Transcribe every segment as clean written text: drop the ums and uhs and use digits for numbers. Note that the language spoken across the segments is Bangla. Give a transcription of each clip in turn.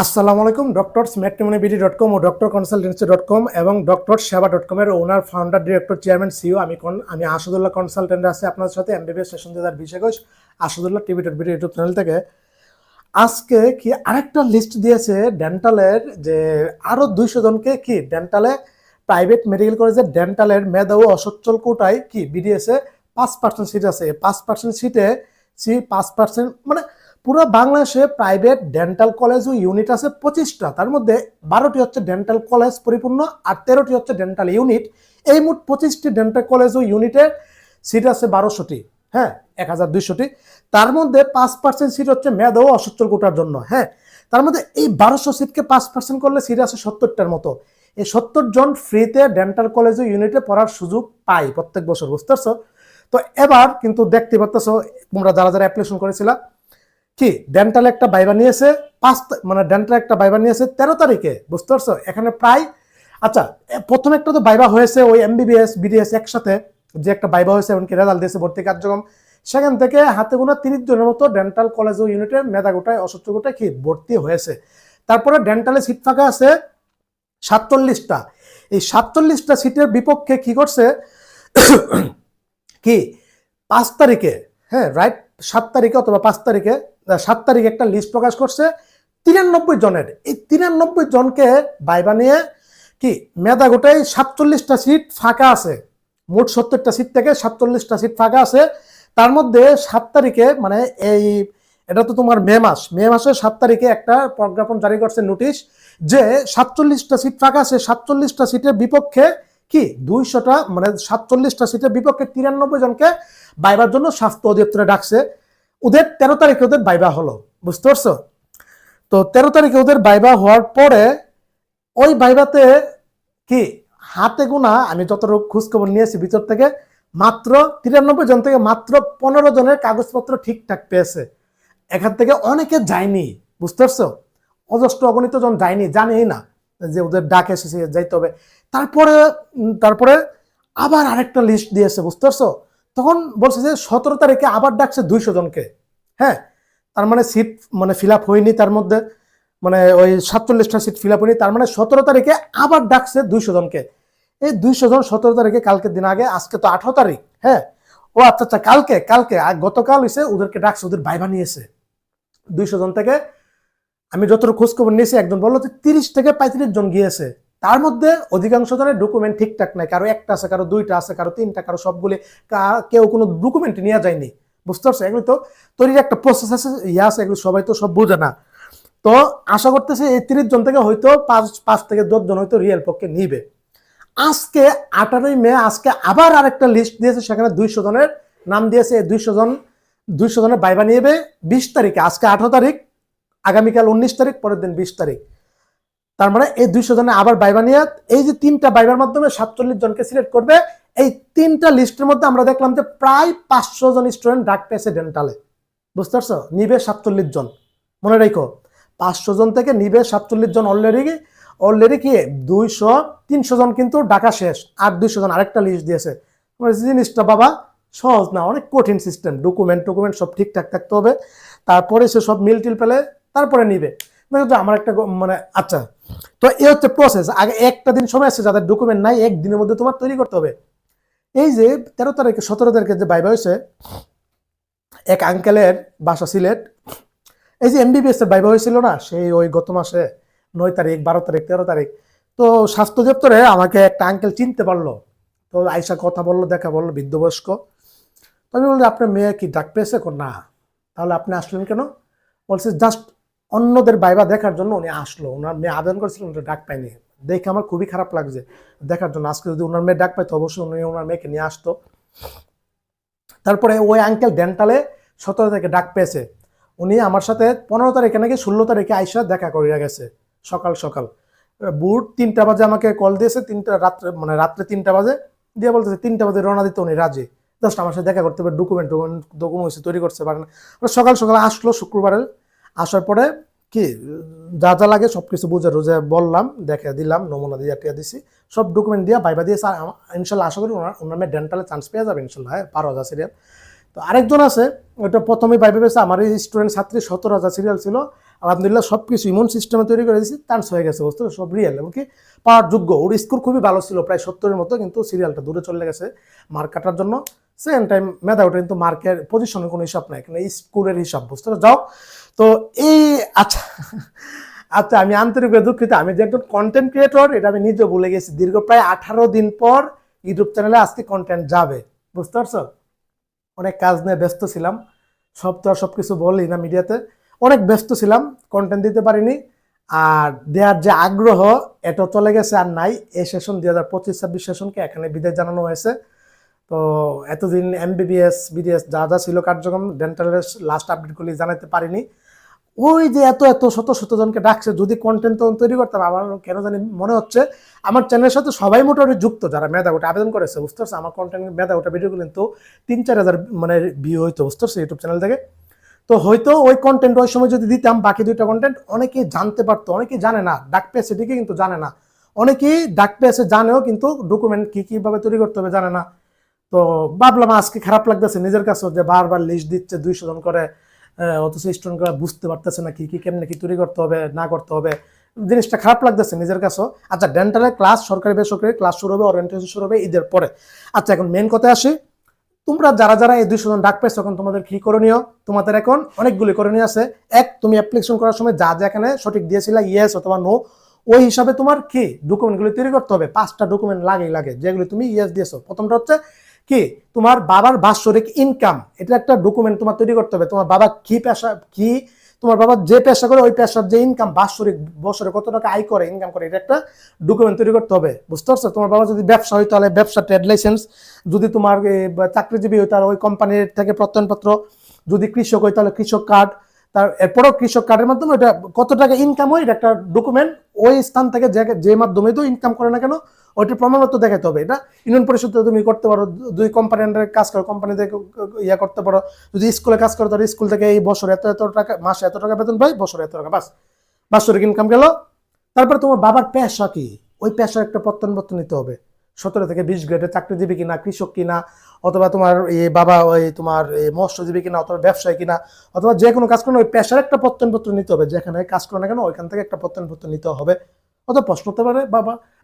আসসালামু আলাইকুম। ডক্টরস ম্যাট্রিমনিবিডি.com ও ডক্টর কনসালটেন্সি.com এবং ডক্টর সেবা.com এর owner, founder, director, chairman, CEO আমি আসাদুল্লাহ কনসালটেন্ট আছি আপনাদের সাথে MBBS session 2020 Asadullah TV BD YouTube channel থেকে। আজকে কি আরেকটা লিস্ট দিয়েছে ডেন্টালের, যে আরো 200 জনকে কি ডেন্টালে প্রাইভেট মেডিকেল কলেজে ডেন্টালের মেধা ও অসচ্ছল কোটায় কি বিডিএসে 5% সিট আছে। 5% সিটে 5% মানে পুরো বাংলাদেশে প্রাইভেট ডেন্টাল কলেজ ও ইউনিট আছে 25টা, তার মধ্যে 12টি হচ্ছে ডেন্টাল কলেজ পরিপূর্ণ আর 13টি হচ্ছে ডেন্টাল ইউনিট। এই মোট 25টি ডেন্টাল কলেজ ও ইউনিটের সিট আছে 1200টি, হ্যাঁ 1200টি। তার মধ্যে 5% সিট হচ্ছে মেধা ও অসচ্ছল কোটার জন্য, হ্যাঁ। তার মধ্যে এই 1200 সিটকে 5% করলে সিট আছে 70টার মতো। এই 70 জন ফ্রিতে ডেন্টাল কলেজ ও ইউনিটে পড়ার সুযোগ পাই প্রত্যেক বছর, বুঝতে পারছো? তো এবার কিন্তু দেখতে পাচ্ছ তোমরা যারা যারা অ্যাপ্লিকেশন করেছিল কি ডেন্টাল একটা ভাইবা নিয়েছে ডেন্টাল একটা ভাইবা নিয়েছে 13 তারিখে, বুঝতে পারছো? এখানে প্রায় আচ্ছা প্রথম একটা তো ভাইবা হয়েছে ওই এমবিবিএস বিডিএস একসাথে, যে একটা ভাইবা হয়েছে এমনকি রেজাল্ট দিয়েছে ভর্তি কার্যক্রম, সেখান থেকে হাতে গোনা 30 জনের মতো ডেন্টাল কলেজ ও ইউনিটের মেধা গোটায় অসচ্ছল গোটায় কি ভর্তি হয়েছে। তারপরে ডেন্টালে সিট ফাঁকা আছে 47টা। এই 47টা সিটের বিপক্ষে কি করছে কি 5 তারিখে, হ্যাঁ রাইট 7 তারিখে অথবা 5 তারিখে, 7 তারিখে একটা লিস্ট প্রকাশ করছে 93 জনের। এই 93 জনকে ভাইবা নিয়ে কি মেধা গোটায় 47টা সিট ফাঁকা আছে। মোট 70টা সিট থেকে 47টা সিট ফাঁকা আছে। তার মধ্যে 7 তারিখে মানে এটা তো তোমার মে মাসের 7 তারিখে একটা প্রজ্ঞাপন জারি করছে নোটিশ, যে 47টা সিট ফাঁকা আছে। 47টা সিটের বিপক্ষে কি 200টা মানে 47টা সিটের বিপক্ষে 93 জনকে ভাইবার জন্য স্বাস্থ্য অধিদপ্তরে ডাকছে। ওদের 13 তারিখে ওদের ভাইবা হলো, বুঝতে পারছো? তো 13 তারিখে ওদের ভাইবা হওয়ার পরে ওই ভাইবাতে কি হাতে গোনা, আমি যতটুকু খোঁজখবর নিয়েছি ভিতর থেকে, মাত্র 93 জন থেকে মাত্র 15 জনের কাগজপত্র ঠিকঠাক পেয়েছে। এখান থেকে অনেকে যায়নি, বুঝতে পারছো? অজস্র অগণিত জন যায়নি, জানেই না যে ওদের ডাক এসেছে যাইতে হবে। তারপরে আবার আরেকটা লিস্ট দিয়েছে, বুঝতে পারছো? তখন বলছে যে 17 তারিখে আবার ডাকছে 200 জনকে, হ্যাঁ। তার মানে সিট মানে ফিল আপ হয়নি, তার মধ্যে মানে ওই 47টা সিট ফিল আপ হয়নি। তার মানে 17 তারিখে আবার ডাকছে 200 জনকে। এই 200 জন 17 তারিখে, কালকের দিন আগে, আজকে তো 18 তারিখ, হ্যাঁ। ও আচ্ছা কালকে গতকাল হয়েছে ওদেরকে ডাকছে, ওদের ভাইবা নিয়েছে 200 জন থেকে। আমি যতটুকু খোঁজখবর নিয়েছি একজন বললো যে 30 থেকে 35 জন গিয়েছে। তার মধ্যে অধিকাংশ জনের ডকুমেন্ট ঠিকঠাক নাই, কারো একটা আছে, কারো 2টা আছে, কারো 3টা, কারো সবগুলি, কেউ কোনো ডকুমেন্ট নিয়ে যায়নি, বুঝতে পারছো? এগুলো তো তৈরির একটা প্রসেস আছে, আছে, এগুলো সবাই তো সব বুঝে না। তো আশা করতেছি এই 30 জন থেকে হয়তো 5 থেকে 10 জন হয়তো রিয়েল পক্ষে নিবে। আজকে 18 মে আজকে আবার আরেকটা লিস্ট দিয়েছে, সেখানে 200 জনের নাম দিয়েছে। এই 200 জনের ভাইবা নিবে 20 তারিখে। আজকে 18 তারিখ, আগামীকাল 19 তারিখ, পরের দিন 20 তারিখ। তার মানে এই 200 জনে আবার ভাইবা নিয়ে এই যে 3টা ভাইবার মাধ্যমে 47 জনকে সিলেক্ট করবে। এই 3টা লিস্টের মধ্যে আমরা দেখলাম যে প্রায় 500 জন স্টুডেন্ট ডাক পেয়েছে ডেন্টালে, বুঝতে পারছো? নিবে 47 জন, মনে রেখো 500 জন থেকে নিবে 47 জন। অলরেডি কি 300 জন কিন্তু ডাকা শেষ, আর 200 জন আরেকটা লিস্ট দিয়েছে। জিনিসটা বাবা সহজ না, অনেক কঠিন সিস্টেম। ডকুমেন্ট সব ঠিকঠাক থাকতে হবে, তারপরে সে সব মিল টিল পেলে তারপরে নিবে। আমার একটা মানে আচ্ছা, তো এই হচ্ছে প্রসেস। আগে একটা দিন সময় আছে, যাদের ডকুমেন্ট নাই একদিনের মধ্যে তোমার তৈরি করতে হবে। এই যে 13 তারিখে 17 তারিখে যে ভাইবা হয়েছে, এক আঙ্কেলের বাসা সিলেট। এই যে এমবিবিএস এর ভাইবা হয়েছিল না, সেই ওই গত মাসে 9 তারিখ, 12 তারিখ, 13 তারিখ। তো স্বাস্থ্য দপ্তরে আমাকে একটা আঙ্কেল চিনতে পারলো, তো আইসা কথা বললো, দেখা বললো, বৃদ্ধ বয়স্ক। তো আমি বললাম আপনার মেয়ে কি ডাক পেয়েছে? না। তাহলে আপনি আসলেন কেন? বলছে জাস্ট অন্যদের ভাইবা দেখার জন্য উনি আসলো। ওনার মেয়ে আবেদন করেছিলেন, ওটা ডাক পায়নি। দেখে আমার খুবই খারাপ লাগছে দেখার জন্য। আজকে যদি ওনার মেয়ে ডাক পাইতো অবশ্যই উনি ওনার মেয়েকে নিয়ে আসতো। তারপরে ওই আঙ্কেল ডেন্টালে 17 তারিখে ডাক পেয়েছে। উনি আমার সাথে 15 তারিখে নাকি 16 তারিখে আইসা দেখা করিয়া গেছে সকাল। বুট 3টা বাজে আমাকে কল দিয়েছে, রাত্রে 3টা বাজে দিয়ে বলতেছে 3টা বাজে রওনা দিতে উনি রাজি। জাস্ট আমার সাথে দেখা করতে হবে, ডকুমেন্ট তৈরি করতে পারে না। সকাল আসলো শুক্রবারে। আসার পরে কি যা যা লাগে সবকিছু বুঝে বললাম, দেখে দিলাম, নমুনা দিয়ে দিছি, সব ডকুমেন্ট দিয়ে ভাইবা দিয়েছে। ইনশাল্লাহ আশা করি ওনার মেয়ে ডেন্টালে চান্স পেয়ে যাবে ইনশাল্লাহ, হ্যাঁ 12,000 সিরিয়াল। তো আরেকজন আছে, ওটা প্রথমে ভাইবে পেয়েছে আমার এই স্টুডেন্ট ছাত্রী 17,000 সিরিয়াল ছিল, আলহামদুলিল্লাহ সব কিছু ইমিউন সিস্টেমে তৈরি করে দিয়েছি, চান্স হয়ে গেছে, বুঝতে সব রিয়েল এবং কি পাওয়ার যোগ্য। ওর স্কোর খুবই ভালো ছিল, প্রায় 70-এর মতো, কিন্তু সিরিয়ালটা দূরে চলে গেছে মার্ক কাটার জন্য। সেকেন্ড টাইম মেধা ওঠে, কিন্তু মার্কের পজিশনের কোনো হিসাব নাই, কিন্তু স্কোরের হিসাব, বুঝতে যাও। তো এই আচ্ছা আচ্ছা, আমি আন্তরিকভাবে দুঃখিত, আমি যে একজন কন্টেন্ট ক্রিয়েটর এটা আমি নিজে ভুলে গেছি। দীর্ঘ প্রায় 18 দিন পর ইউটিউব চ্যানেলে আজকে কন্টেন্ট যাবে, বুঝতে পারছো। অনেক কাজ নিয়ে ব্যস্ত ছিলাম, সব তো আর সবকিছু বলি না মিডিয়াতে, অনেক ব্যস্ত ছিলাম, কন্টেন্ট দিতে পারিনি। আর দেওয়ার যে আগ্রহ এটা চলে গেছে, আর নাই। এই সেশন 2025-26 সেশনকে এখানে বিদায় জানানো হয়েছে। তো এতদিন এমবিবিএস বিডিএস যা যা ছিল কার্যক্রম, ডেন্টালের লাস্ট আপডেটগুলি জানাতে পারিনি। ওই যে এত এত শত শত জনকে ডাকছে, যদি কন্টেন্ট তৈরি করতাম, আমার কেন জানি মনে হচ্ছে আমার চ্যানেলের সাথে সবাই মোটামুটি যুক্ত যারা মেধা ওটা আবেদন করেছে, বুঝতে পারছো। আমার কন্টেন্ট মেধা ওটা ভিডিওগুলো কিন্তু 3-4 হাজার মানে ভিউ হইতো, বুঝতে পারছো, ইউটিউব চ্যানেল থেকে। তো হয়তো ওই কন্টেন্ট ওই সময় যদি দিতাম, বাকি 2টা কন্টেন্ট অনেকেই জানতে পারতো, অনেকেই জানে না, ডাক পেয়েছে ঠিকই কিন্তু জানে না। অনেকেই ডাক পেয়েছে জানেও, কিন্তু ডকুমেন্ট কিভাবে তৈরি করতে হবে জানে না। তো ভাবলাম আজকে খারাপ লাগতেছে নিজের কাছে যে বারবার লিস্ট দিচ্ছে 200 জন করে, অথচ স্টুডেন্টরা বুঝতে পারতেছে না কি কেমনে কি তৈরি করতে হবে না করতে হবে, জিনিসটা খারাপ লাগতেছে নিজের কাছেও। আচ্ছা, ডেন্টালের ক্লাস সরকারি বেসরকারি ক্লাস শুরু হবে, ওরিয়েন্টেশন শুরু হবে ঈদের পরে। আচ্ছা, এখন মেন কথা আসি, তোমরা যারা যারা এই 200 জন ডাক পেয়েছো, এখন তোমাদের কি করণীয়? তোমাদের এখন অনেকগুলি করণীয় আছে। এক, তুমি অ্যাপ্লিকেশন করার সময় যা যা এখানে সঠিক দিয়েছিলা ইয়েস অথবা নো, ওই হিসাবে তোমার কি ডকুমেন্টগুলি তৈরি করতে হবে। 5টা ডকুমেন্ট লাগে যেগুলো তুমি ইয়েস দিয়েছো। প্রথমটা হচ্ছে কি, তোমার বাবার বাৎসরিক ইনকাম, এটা একটা ডকুমেন্ট তোমার তৈরি করতে হবে। তোমার বাবা কি পেশা, কি তোমার বাবা যে পেশা করে ওই পেশার যে ইনকাম, বাৎসরিক বছরে কত টাকা আয় করে ইনকাম করে, এটা একটা ডকুমেন্ট তৈরি করতে হবে, বুঝতে পারছো। তোমার বাবা যদি ব্যবসা হয় তাহলে ব্যবসা ট্রেড লাইসেন্স, যদি তোমার চাকরিজীবী হয় তাহলে ওই কোম্পানির থেকে প্রত্যয়নপত্র, যদি কৃষক হয় তাহলে কৃষক কার্ড, তার এরপরও কৃষক কার্ডের মাধ্যমে এটা কত টাকা ইনকাম হয়, এটা একটা ডকুমেন্ট। ওই স্থান থেকে যে মাধ্যমে তো ইনকাম করে না কেন, ওইটা প্রমাণপত্র দেখাতে হবে। এটা ইউনিয়ন পরিষদে তুমি করতে পারো, যদি কোম্পানি আন্ডারে কাজ করো কোম্পানি থেকে ইয়া করতে পারো, যদি স্কুলে কাজ করো তাহলে স্কুল থেকে এই বছর এত এত টাকা, মাসে এত টাকা বেতন পাই, বছরে এত টাকা, বাস বাৎসরিক ইনকাম গেল। তারপরে তোমার বাবার পেশা কি, ওই পেশার একটা প্রত্যয়নপত্র নিতে হবে, 17 থেকে 20 গ্রেডের চাকরিজীবী কিনা, কৃষক কিনা, অথবা তোমার বাবা ওই তোমার মৎস্যজীবী কিনা, অথবা ব্যবসায়ী কিনা, অথবা যে কোনো কাজ করেন ওই পেশার একটা প্রত্যয়নপত্র নিতে হবে। যেখানে কাজ করে না কেন ওইখান থেকে একটা প্রত্যয়নপত্র নিতে হবে। অথবা প্রশ্ন হতে পারে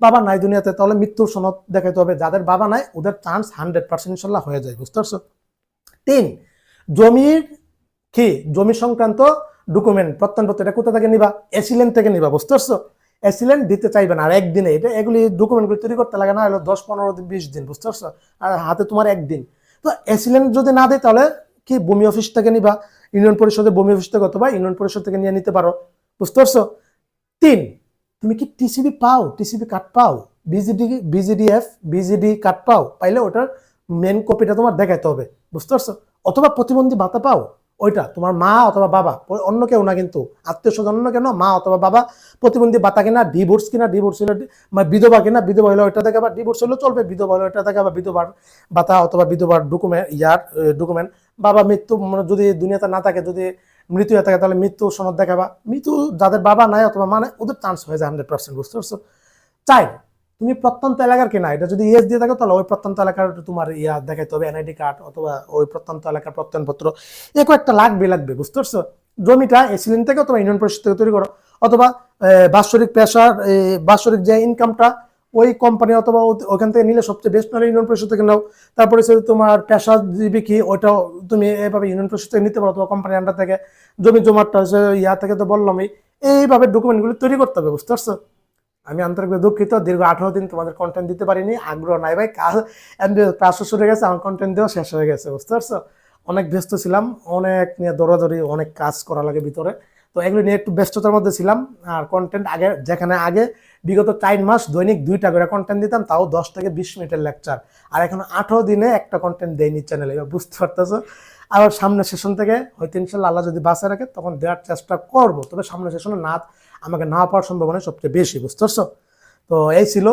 বাবা নাই দুনিয়াতে, তাহলে মৃত্যুর সনদ দেখাতে হবে। যাদের বাবা নাই ওদের চান্স 100% ইনশাল্লাহ হয়ে যায়, বুঝতে পারছো। 3, জমির কি জমি সংক্রান্ত ডকুমেন্ট প্রত্যয়নপত্র, এটা কোথা থেকে নিবা? এসিলেন্ট থেকে নিবা, বুঝতে পারছো। এসিলেন্ট দিতে চাইবে না আর একদিনে, এটা এগুলি ডকুমেন্টগুলি তৈরি করতে লাগে না হলো 10-15 দিন 20 দিন, বুঝতে পারছো। আর হাতে তোমার একদিন। তো এসিলেন্ট যদি না দেয় তাহলে কি ভূমি অফিস থেকে নিবা, ইউনিয়ন পরিষদের ভূমি অফিস থেকে, অথবা ইউনিয়ন পরিষদ থেকে নিয়ে নিতে পারো, বুঝতে পারছো। 3, তুমি কি টিসিবি পাও, টিসিবি কার্ড পাও, বিজিডি কার্ড পাও, পাইলে ওটার মেন কপিটা তোমার দেখাতে হবে, বুঝতে পারছো। অথবা প্রতিবন্ধী ভাতা পাও, ওইটা তোমার মা অথবা বাবা, অন্য কেউ না, কিন্তু আত্মীয় স্বজন অন্য কেন, মা অথবা বাবা প্রতিবন্ধী ভাতা কিনা, ডিভোর্স হলে মানে বিধবা কিনা, বিধবা হলে ওইটা দেখাবা, ডিভোর্স হলেও চলবে, বিধবা হলে ওইটা দেখাবা, বিধবার ভাতা অথবা বিধবার ডকুমেন্ট। বাবা মৃত্যু যদি দুনিয়াতে না থাকে, যদি মৃত্যু হয়ে থাকে তাহলে মৃত্যু সনদ দেখাবা। মৃত্যু যাদের বাবা নাই অথবা মানে ওদের চান্স হয়ে যায় 100%, বুঝতে পারছো। 4, তুমি প্রত্যন্ত এলাকার কিনা, এটা যদি ইয়েস দিয়ে থাকো তাহলে ওই প্রত্যন্ত এলাকার তোমার দেখাইতে হবে, এনআইডি কার্ড অথবা ওই প্রত্যন্ত এলাকার প্রত্যয়নপত্র, এরকম একটা লাগবে, বুঝতে পারছো। জমিটা এসিলেন থেকে অথবা ইউনিয়ন পরিষদ থেকে তৈরি করো, অথবা বাৎসরিক পেশার বাৎসরিক যে ইনকামটা ওই কোম্পানি অথবা ওখান থেকে নিলে সবচেয়ে বেস্ট, নাহলে ইউনিয়ন পরিষদ থেকে নাও। তারপরে তোমার পেশাজীবী কি, ওইটাও তুমি এভাবে ইউনিয়ন পরিষদ থেকে নিতে পারো, অথবা কোম্পানি আন্ডার থেকে। জমি জমাটা থেকে তো বললামই, এইভাবে ডকুমেন্টগুলো তৈরি করতে হবে, বুঝতে পারছো। আমি আন্তরিকভাবে দুঃখিত, দীর্ঘ 18 দিন তোমাদের কন্টেন্ট দিতে পারিনি, আগ্রহ নাই ভাই। ক্লাস শেষ হয়ে গেছে, আমার কন্টেন্ট দেওয়া শেষ হয়ে গেছে, বুঝতে পারছো। অনেক ব্যস্ত ছিলাম, অনেক নিয়ে দৌড়াদৌড়ি, অনেক কাজ করা লাগে ভিতরে, তো এগুলো নিয়ে একটু ব্যস্ততার মধ্যে ছিলাম। আর কন্টেন্ট যেখানে আগে বিগত 4 মাস দৈনিক 2টা করে কন্টেন্ট দিতাম, তাও 10 থেকে 20 মিনিটের লেকচার, আর এখন 18 দিনে একটা কন্টেন্ট দেয়নি চ্যানেলে, বুঝতে পারতেছো। আবার সামনের সেশন থেকে হয়তো ইনশাল্লাহ আল্লাহ যদি বাঁচায় রাখে তখন দেওয়ার চেষ্টা করবো, তবে সামনের সেশনে আমাকে না পাওয়ার সম্ভাবনা সবচেয়ে বেশি, বুঝতে পারছো। তো এই ছিল,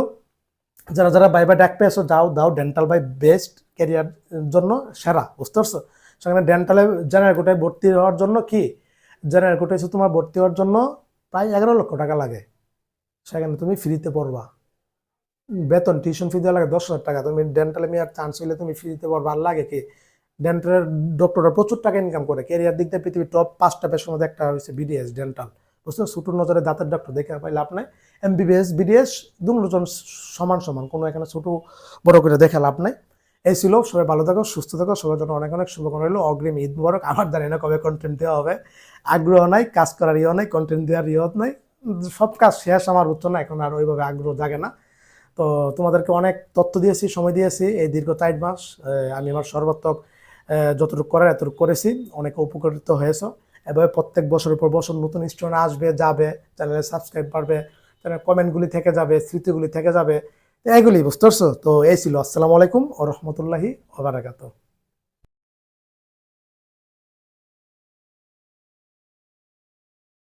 যারা যারা বাইবা ডাক পেয়েছো দাও ডেন্টাল বাই বেস্ট ক্যারিয়ার জন্য সেরা, বুঝতে পারছো। সেখানে ডেন্টালে জেনারেল কোটায় ভর্তি হওয়ার জন্য জেনারেল কোটায় তোমার ভর্তি হওয়ার জন্য প্রায় 11 লক্ষ টাকা লাগে। সেখানে তুমি ফ্রিতে পড়বা, বেতন টিউশন ফি দেওয়া লাগে 10,000 টাকা, তুমি ডেন্টালে মেয়ার চান্স হইলে তুমি ফ্রিতে পড়বা, আর লাগে কি ডেন্টালের ডক্টররা প্রচুর টাকা ইনকাম করে, ক্যারিয়ার দিক দিয়ে পৃথিবীর টপ 5টা পেশার মধ্যে একটা হচ্ছে বিডিএস ডেন্টাল। বুঝছো, ছোট নজরে দাঁতের ডক্টর দেখে পাই লাভ নাই। এমবিবিএস বিডিএস দুজন সমান সমান, কোনো এখানে ছোট বড় করে দেখে লাভ নাই। এই ছিল, সবাই ভালো থাকো, সুস্থ থাকো, সবার জন্য অনেক অনেক শুভকামনা রইল। অগ্রিম ঈদ মুবারক। আমার জানি না কবে কন্টেন্ট দেওয়া হবে, আগ্রহ নাই, কাজ করার ইয়ে নাই, কন্টেন্ট দেওয়ার ইয়ে নাই, সব কাজ শেষ আমার, হচ্ছে না এখন আর ওইভাবে আগ্রহ জাগে না। তো তোমাদেরকে অনেক তথ্য দিয়েছি, সময় দিয়েছি এই দীর্ঘ 4 মাস। আমি আমার সর্বাত্মক যতটুকু করার এতটুকু করেছি, অনেকে উপকৃত হয়েছে। এভাবে প্রত্যেক বছরের পর বছর নতুন স্টুডেন্ট আসবে যাবে, চ্যানেলে সাবস্ক্রাইব বাড়বে, চ্যানেল কমেন্টগুলি থেকে যাবে, স্মৃতিগুলি থেকে যাবে, এগুলি বুঝতে পারছো। তো এই ছিল। আসসালামু আলাইকুম ওয়া রাহমাতুল্লাহি ওয়া বারাকাতুহু।